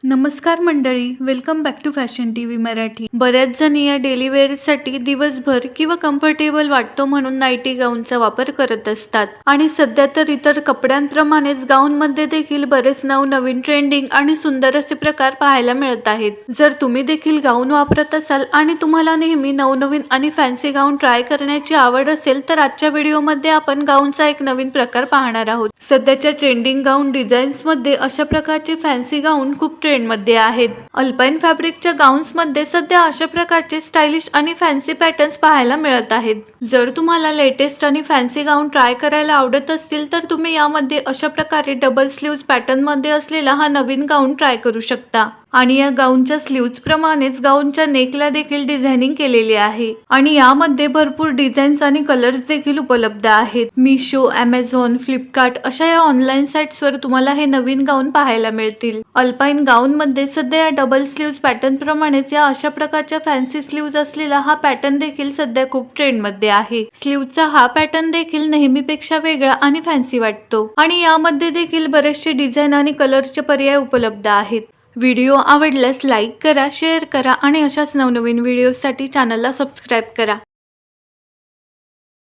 नमस्कार मंडळी, welcome back to fashion TV Marathi. बऱ्याच जणी या डेली वेअरसाठी दिवसभर किंवा कम्फर्टेबल वाटतो म्हणून नाईटी गाऊनचा वापर करत असतात. आणि सध्या तर इतर कपड्यांप्रमाणेच गाऊनमध्ये देखील बरेच नवनवीन ट्रेंडिंग आणि सुंदर असे प्रकार पाहायला मिळत आहेत. जर तुम्ही देखील गाऊन वापरत असाल आणि तुम्हाला नेहमी नवनवीन आणि फॅन्सी गाऊन ट्राय करण्याची आवड असेल तर आजच्या व्हिडिओमध्ये आपण गाऊनचा एक नवीन प्रकार पाहणार आहोत. सध्याच्या ट्रेंडिंग गाऊन डिझाईन्स मध्ये अशा प्रकारचे फॅन्सी गाऊन खूप ट्रेंड मध्ये आहेत. अल्पाइन फॅब्रिकच्या गाऊन्स मध्ये सध्या अशा प्रकारचे स्टायलिश आणि फॅन्सी पॅटर्न्स पाहायला मिळत आहेत. जर तुम्हाला लेटेस्ट आणि फॅन्सी गाऊन ट्राय करायला आवडत असतील तर तुम्ही यामध्ये अशा प्रकारे डबल स्लीव्ज पॅटर्न मध्ये असलेला हा नवीन गाऊन ट्राय करू शकता. आणि या गाऊनच्या स्लीव्ज प्रमाणेच गाऊनच्या नेकला देखील डिझायनिंग केलेली आहे. आणि यामध्ये भरपूर डिझाईन्स आणि कलर्स देखील उपलब्ध आहेत. मिशो, अमेझॉन, फ्लिपकार्ट अशा या ऑनलाईन साइट्सवर तुम्हाला हे नवीन गाऊन पाहायला मिळतील. अल्पाइन गाऊन मध्ये सध्या या डबल स्लीव्ज पॅटर्न प्रमाणेच या अशा प्रकारच्या फॅन्सी स्लीव्ज असलेला हा पॅटर्न देखील सध्या खूप ट्रेंड मध्ये आहे. स्लीव्जचा हा पॅटर्न देखील नेहमीपेक्षा वेगळा आणि फॅन्सी वाटतो. आणि यामध्ये देखील बरेचसे डिझाईन आणि कलरचे पर्याय उपलब्ध आहेत. व्हिडिओ आवडल्यास लाईक करा, शेअर करा आणि अशाच नवनवीन व्हिडिओसाठी चॅनलला सबस्क्राईब करा.